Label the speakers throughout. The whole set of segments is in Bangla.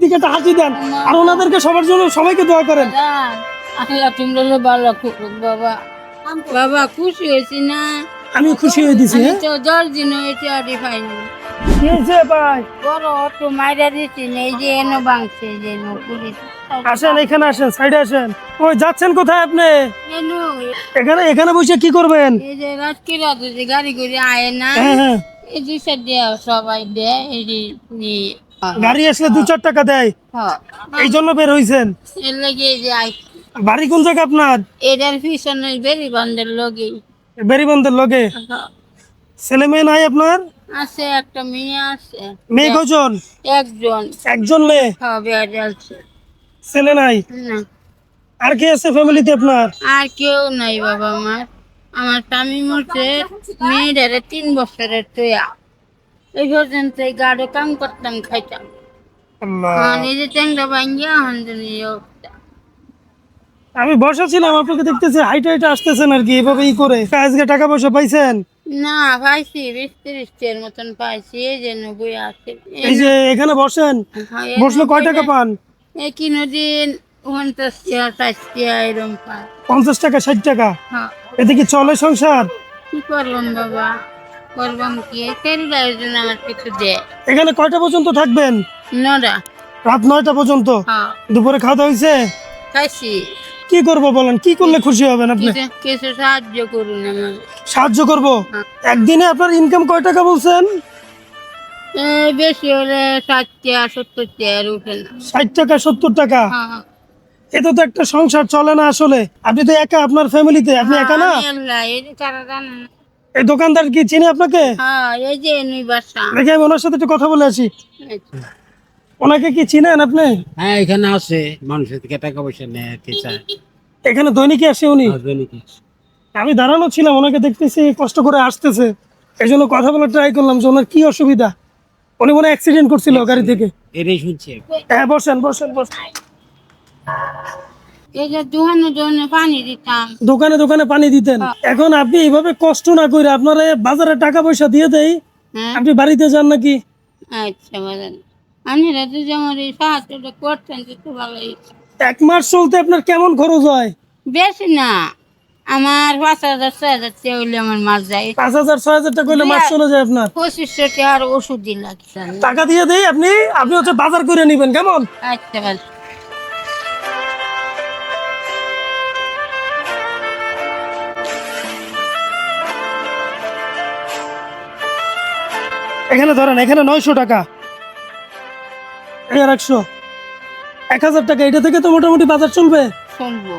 Speaker 1: এইদিকে একটা হাসি দেন আর ওনাদেরকে সবার জন্য সবাইকে দোয়া করেন।
Speaker 2: বাবা বাবা খুশি হয়েছি না?
Speaker 1: আমি খুশি হয়ে দিছি।
Speaker 2: আমি তো 10 দিন হয়েছে আরে পাইনি।
Speaker 1: কি হয়েছে ভাই?
Speaker 2: বড় অটো মাইরা দিচ্ছি না, এই যে এনো ভাঙছে, এই যে এনো পুলিশ।
Speaker 1: আসেন এখানে আসেন, সাইডে আসেন। ওই যাচ্ছেন কোথায় আপনি?
Speaker 2: এনো
Speaker 1: এখানে এখানে বসে কি করবেন?
Speaker 2: এই যে রাজকিরা যে গাড়ি করে আয় না,
Speaker 1: হ্যাঁ হ্যাঁ,
Speaker 2: এই যে সব দেয় সবাই দেয়, এই যে
Speaker 1: গাড়ি আসলে 2-4 টাকা দেয়, এই জন্য বের হইছেন।
Speaker 2: এর লাগে এই যে আই
Speaker 1: বাড়ি কোন জায়গা আপনার?
Speaker 2: এটার পিছনে বেরি বান্ধের লগে
Speaker 1: বেরিবন্ধের লগে। ছেলে মেয়ে নাই আপনার?
Speaker 2: আছে, একটা মেয়ে আছে।
Speaker 1: মেয়ে কজন?
Speaker 2: একজন
Speaker 1: একজন মেয়ে,
Speaker 2: হবে আর আছে
Speaker 1: ছেলে নাই।
Speaker 2: না,
Speaker 1: আর কে আছে ফ্যামিলিতে আপনার?
Speaker 2: আর কেউ নাই বাবা। আমার স্বামী মরছে মেয়েটারে 3 বছরের তোয়া, এই পর্যন্ত এই গাড়ি কাম করতাম, খাইতাম।
Speaker 1: আল্লাহ,
Speaker 2: নিজে চ্যাংটা ভাঙ্গিয়া
Speaker 1: আমি বসা ছিলাম, আপনাকে দেখতেছি হাইটে হাইটে আসতেছেন আর কি, এভাবে ই করে। আজকে টাকা পয়সা পাইছেন?
Speaker 2: না পাইছি 20-30 মতন পাইছি, এই যে বই আছে।
Speaker 1: এই যে এখানে বসেন, বসলে কয় টাকা পান?
Speaker 2: একই নদীন 50 টাকা 60 টাকা এরকম পাই।
Speaker 1: 50 টাকা 60 টাকা,
Speaker 2: হ্যাঁ,
Speaker 1: এতে কি চলে সংসার?
Speaker 2: কি করলাম বাবা, করবাম কি, তেল গায়ের জন্য আমার কিছু দেয়।
Speaker 1: এখানে কয়টা পর্যন্ত থাকবেন?
Speaker 2: নডা,
Speaker 1: রাত 9টা পর্যন্ত।
Speaker 2: হ্যাঁ
Speaker 1: দুপুরে খাওয়া দাওয়া হয়েছে?
Speaker 2: খাইছি।
Speaker 1: কি করব বলেন, কি করলে খুশি হবেন আপনি?
Speaker 2: কিছু সাহায্য করুন আমার।
Speaker 1: সাহায্য করব। একদিনে আপনার ইনকাম কয় টাকা বলছেন?
Speaker 2: এই বেশি হলে 60 টাকা 70 টাকা উঠে না।
Speaker 1: 60 টাকা 70 টাকা,
Speaker 2: হ্যাঁ,
Speaker 1: এটা তো একটা সংসার চলে না আসলে। আপনি তো একা, আপনার ফ্যামিলিতে আপনি একা না?
Speaker 2: আমি আল্লাহ, এই যে তারা জানে না।
Speaker 1: এই দোকানদার কি চিনে আপনাকে?
Speaker 2: হ্যাঁ, এই যে এনুই বাসা।
Speaker 1: দেখি আমি ওনার সাথে একটু কথা বলে আসি। ওনাকে কি চিনেন আপনি?
Speaker 3: হ্যাঁ, এখানে আছে মানুষের থেকে টাকা পয়সা নেয় আর কি চায়।
Speaker 1: এখানে দৈনিকই আসে উনি?
Speaker 3: দৈনিকই।
Speaker 1: আমি দাঁড়ানো ছিলাম, ওনাকে দেখতেছি কষ্ট করে আসতেছে, এই জন্য কথা বলে ট্রাই করলাম যে ওনার কি অসুবিধা। উনি মনে অ্যাক্সিডেন্ট করছিল গাড়ি থেকে।
Speaker 3: এটাই শুনছি।
Speaker 1: হ্যাঁ, বসেন বসেন বসেন।
Speaker 2: এই যে দোকানে পানি দিতাম।
Speaker 1: দোকানে দোকানে পানি দিতেন। এখন আপনি এইভাবে কষ্ট না করে আপনারা বাজারে টাকা পয়সা দিয়ে দেই,
Speaker 2: হ্যাঁ,
Speaker 1: আপনি বাড়িতে যান নাকি?
Speaker 2: আচ্ছা বাজান, আমি রাতে যে আমার এই সাহায্যটা করতেন তো ভালোই।
Speaker 1: 1 মাস চলতে আপনার কেমন খরচ হয়?
Speaker 2: বেশি না, আমার 5,000-6,000 টাকা হইলে আমার মাছ যায়।
Speaker 1: 5,000-6,000 টাকা হলে মাস চলে যায় আপনার?
Speaker 2: 2500 টাকার ওষুধ দিন লাগছে।
Speaker 1: টাকা দিয়ে দেই, আপনি আপনি হচ্ছে বাজার করে নিবেন, কেমন?
Speaker 2: আচ্ছা ভালো।
Speaker 1: এখানে ধরেন, এখানে 900 টাকা, এই আর 100, 1000 টাকা। এটা থেকে তো মোটামুটি বাজার চলবে।
Speaker 2: শুনবো,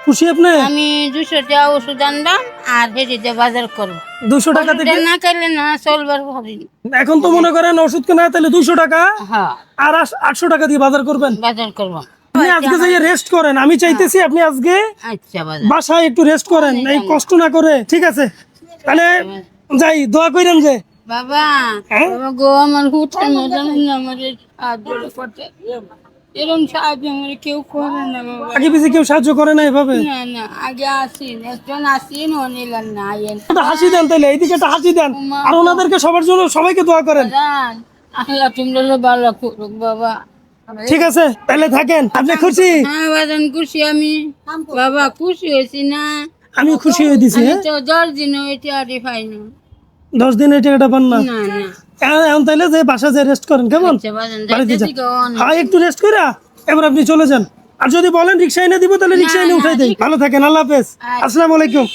Speaker 1: খুশি আপনি?
Speaker 2: আমি 200 টাকা ওষুধ আনলাম আর হেঁটে বাজার করবো।
Speaker 1: 200 টাকা থেকে
Speaker 2: ওষুধটা না খেলে না চলবার ভাবিনি।
Speaker 1: এখন তো মনে করেন ওষুধ কেনা তাহলে 200 টাকা
Speaker 2: হ্যাঁ,
Speaker 1: আর 800 টাকা দিয়ে বাজার করবেন।
Speaker 2: বাজার করবো।
Speaker 1: আপনি আজকে যাই রেস্ট করেন, আমি চাইতেছি আপনি আজকে
Speaker 2: আচ্ছা বাজার।
Speaker 1: বাসায় একটু রেস্ট করেন, এই কষ্ট না করে। ঠিক আছে, তাহলে যাই, দোয়া করেন যে।
Speaker 2: বাবা,
Speaker 1: হ্যাঁ?
Speaker 2: বাবা গো, আমার হুটের মধ্যে আমার সাহায্য করতে, এরকম সাহায্য আমার কেউ করে না বাবা।
Speaker 1: আগে পিছিয়ে কেউ সাহায্য করে না এভাবে?
Speaker 2: না না, আগে আসিন, একজন আসিন, ও নিলেন না, আইয়েন।
Speaker 1: একটা হাসি দেন তাহলে, এইদিকে একটা হাসি দেন আর ওনাদেরকে সবার জন্য সবাইকে দোয়া করেন।
Speaker 2: আল্লাহ তোমরা ভালো করুক বাবা।
Speaker 1: ঠিক আছে, তাহলে থাকেন। আপনি খুশি?
Speaker 2: হ্যাঁ বাজান, খুশি আমি বাবা, খুশি হয়েছি না?
Speaker 1: আমি খুশি হয়ে দিছি।
Speaker 2: আমি
Speaker 1: হ্যাঁ,
Speaker 2: তো 10 দিন হয়েছে আরে পাইনি।
Speaker 1: 10 দিন এই টাকাটা পান না?
Speaker 2: না না,
Speaker 1: এখন তাহলে যে বাসা যে রেস্ট করেন, কেমন?
Speaker 2: আচ্ছা বাজান,
Speaker 1: বাড়িতে যান।
Speaker 2: যাইতেছি গো।
Speaker 1: হ্যাঁ, একটু রেস্ট করে এবার আপনি চলে যান। আর যদি বলেন রিক্সা এনে দিব, তাহলে রিক্সা এনে উঠাই দেই। ভালো থাকেন, আল্লাহ হাফেজ, আসসালামু আলাইকুম।